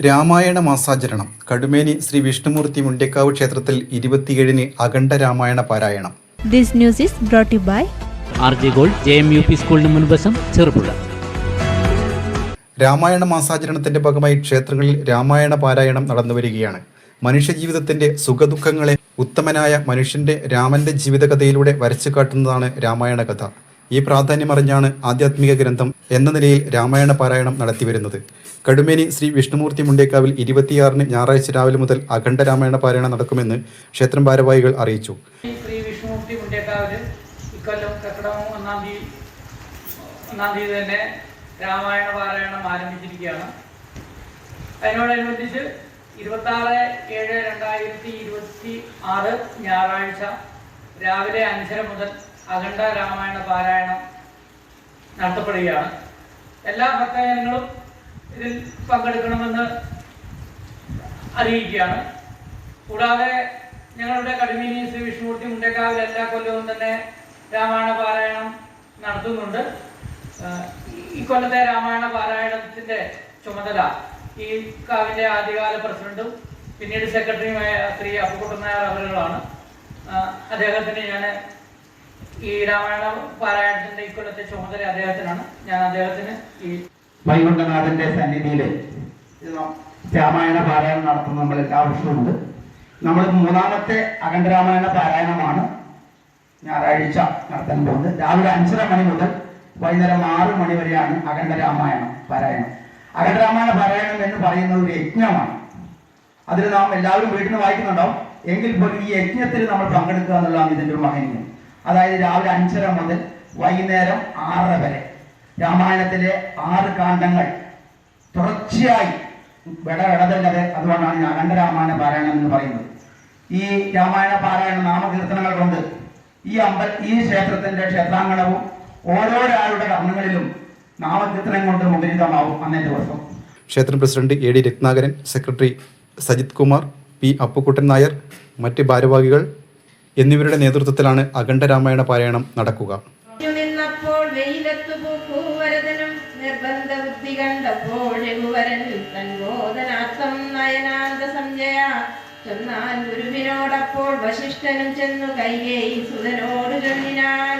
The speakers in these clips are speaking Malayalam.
രാമായണ മാസാചരണം കടുമേനി ശ്രീ വിഷ്ണുമൂർത്തി മുണ്ടേക്കാവ് ക്ഷേത്രത്തിൽ 27-ന് അഖണ്ഡ രാമായണ പാരായണം. This news is brought you by RJ Gold JMUP സ്കൂളിന് മുൻവശം ചെറുപുഴ. രാമായണ മാസാചരണത്തിന്റെ ഭാഗമായി ക്ഷേത്രങ്ങളിൽ രാമായണ പാരായണം നടന്നുവരികയാണ്. മനുഷ്യജീവിതത്തിന്റെ സുഖദുഃഖങ്ങളെ ഉത്തമനായ മനുഷ്യന്റെ രാമന്റെ ജീവിതകഥയിലൂടെ വരച്ചു കാട്ടുന്നതാണ് രാമായണ കഥ. ഈ പ്രാധാന്യമറിഞ്ഞാണ് ആധ്യാത്മിക ഗ്രന്ഥം എന്ന നിലയിൽ രാമായണ പാരായണം നടത്തിവരുന്നത്. കടുമേനി ശ്രീ വിഷ്ണുമൂർത്തി മുണ്ടേക്കാവിൽ 26-ന് ഞായറാഴ്ച രാവിലെ മുതൽ അഖണ്ഡ രാമായണ പാരായണം നടക്കുമെന്ന് ക്ഷേത്രം ഭാരവാഹികൾ അറിയിച്ചു. ശ്രീ വിഷ്ണുമൂർത്തി മുണ്ടേക്കാവിൽ ഇക്കൊല്ലം കർക്കിടകം ഒന്നാം തീയതി തന്നെ രാമായണ പാരായണം ആരംഭിച്ചിരിക്കുകയാണ്. അതിനോടനുബന്ധിച്ച് 26/7/2026 ഞായറാഴ്ച രാവിലെ 5:30 മുതൽ അഖണ്ഡ രാമായണ പാരായണം നടത്തപ്പെടുകയാണ്. എല്ലാ ഭക്തജനങ്ങളും ഇതിൽ പങ്കെടുക്കണമെന്ന് അറിയിക്കുകയാണ്. കൂടാതെ ഞങ്ങളുടെ കടുമേനി ശ്രീ വിഷ്ണുമൂർത്തി മുണ്ടേക്കാവിൽ എല്ലാ കൊല്ലവും തന്നെ രാമായണ പാരായണം നടത്തുന്നുണ്ട്. ഈ കൊല്ലത്തെ രാമായണ പാരായണത്തിന്റെ ചുമതല ഈ കാവിന്റെ ആദ്യകാല പ്രസിഡന്റും പിന്നീട് സെക്രട്ടറിയുമായ ശ്രീ അപ്പുക്കുട്ടൻ നായർ അവരുകളാണ്. അദ്ദേഹത്തിന് ഞാൻ ഈ രാമായണ പാരായണത്തിന്റെ ഇക്കൊല്ലത്തെ ചുമതല അദ്ദേഹത്തിനാണ്. ഞാൻ അദ്ദേഹത്തിന് ഈ വൈകുണ്ഠനാഥന്റെ സന്നിധിയിൽ രാമായണ പാരായണം നടത്തുന്ന നമ്മൾ എല്ലാ വർഷവുമുണ്ട്. നമ്മൾ 3ാമത്തെ അഖണ്ഡ രാമായണ പാരായണമാണ് ഞായറാഴ്ച നടത്താൻ പോകുന്നത്. രാവിലെ 5:30 മണി മുതൽ വൈകുന്നേരം 6 മണി വരെയാണ് അഖണ്ഡ രാമായണ പാരായണം. അഖണ്ഡ രാമായണ പാരായണം എന്ന് പറയുന്ന ഒരു യജ്ഞമാണ്. അതിൽ നാം എല്ലാവരും വീട്ടിൽ നിന്ന് വായിക്കുന്നുണ്ടാവും. എങ്കിൽ പോലും ഈ യജ്ഞത്തിൽ നമ്മൾ പങ്കെടുക്കുക എന്നുള്ളതാണ് ഇതിൻ്റെ ഒരു മഹനീയം. അതായത് രാവിലെ 5:30 മുതൽ വൈകുന്നേരം 6 വരെ രാമായണത്തിലെ 6 കാണ്ഡങ്ങൾ തുടർച്ചയായി ഇടതല്ലാതെ, അതുകൊണ്ടാണ് ഈ അഖണ്ഡ രാമായണ പാരായണം എന്ന് പറയുന്നത്. ഈ രാമായണ പാരായണ നാമകീർത്തനങ്ങൾ കൊണ്ട് ഈ ക്ഷേത്രത്തിന്റെ ക്ഷേത്രാങ്കണവും ഓരോരാളുടെ കർമ്മങ്ങളിലും നാമകീർത്തനം കൊണ്ട് മുഖരിതമാവും അന്നേ ദിവസം. ക്ഷേത്രം president AD Ratnakaran, secretary Sajith Kumar, P Appukuttan Nair, മറ്റ് ഭാരവാഹികൾ എന്നിവരുടെ നേതൃത്വത്തിലാണ് അഖണ്ഡ രാമായണ പാരായണം നടക്കുക. ഗുരുവിനോടപ്പോൾ വശിഷ്ഠനും ചെന്നു കൈകേയി സുതനോട് ചൊല്ലിനാൻ,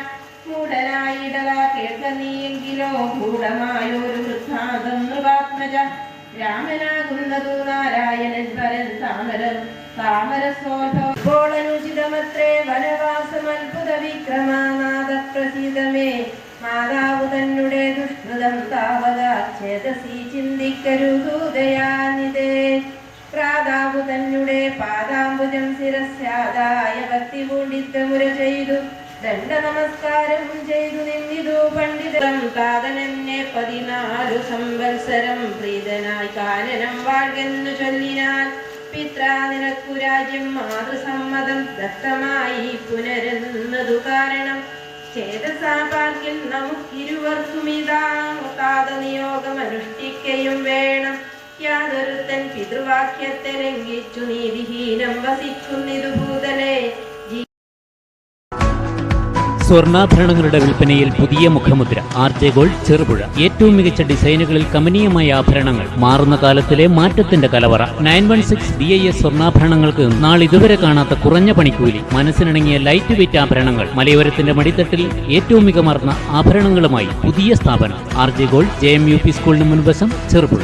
മൂഢനായിടല കേൾക്ക നീയെങ്കിലോ ഗൂഢമായൊരു വൃത്താന്തം നൃപാത്മജ, രാമനാകുന്നതു നാരായണൻ പരൻ താമരസോഭോളനുചിതമത്രേ വനവാസമത്ഭുത വിക്രമാനാഥ പ്രസീതമേ, മാതാവ് തന്നെ ദുഷ്കൃതം താവതാ ചേതസി ചിന്തിക്കരുതൂദയാനിതേ, പ്രാതാവു തന്നെ പാദാംബുജം ശിരസ്യാദായ ഭക്തി പൂണ്ടിത്തമുര ചെയ്തു ദണ്ഡ നമസ്കാരം ചെയ്തു നിന്നിതു പണ്ഡിതം, താതനെന്നെ 14 സംവത്സരം പ്രീതനായി കാനനം വാഴ്കെന്നു ചൊല്ലിനാൽ, പിത്രാ നിനക്കു രാജ്യം മാതൃസമ്മതം ദത്തമായി പുനരുന്നതു കാരണം, ചേതസാ പാർക്കിൽ നമുക്കിരുവർക്കുമിതാ താത നിയോഗം അനുഷ്ഠിക്കയും വേണം, യാതൊരുത്തൻ പിതൃവാക്യത്തെ ലംഘിച്ചു നീതിഹീനം വസിക്കുന്നിതു ഭൂതലേ. സ്വർണ്ണാഭരണങ്ങളുടെ വിൽപ്പനയിൽ പുതിയ മുഖമുദ്ര RJ Gold ചെറുപുഴ. ഏറ്റവും മികച്ച ഡിസൈനുകളിൽ കമനീയമായ ആഭരണങ്ങൾ, മാറുന്ന കാലത്തിലെ മാറ്റത്തിന്റെ കലവറ. 916 BIS സ്വർണ്ണാഭരണങ്ങൾക്ക് നാളിതുവരെ കാണാത്ത കുറഞ്ഞ പണിക്കൂലി, മനസ്സിനിണങ്ങിയ ലൈറ്റ് വെയിറ്റ് ആഭരണങ്ങൾ, മലയോരത്തിന്റെ മടിത്തട്ടിൽ ഏറ്റവും മികമാർന്ന ആഭരണങ്ങളുമായി പുതിയ സ്ഥാപനം RJ Gold JMUP സ്കൂളിന് മുൻവശം ചെറുപുഴ.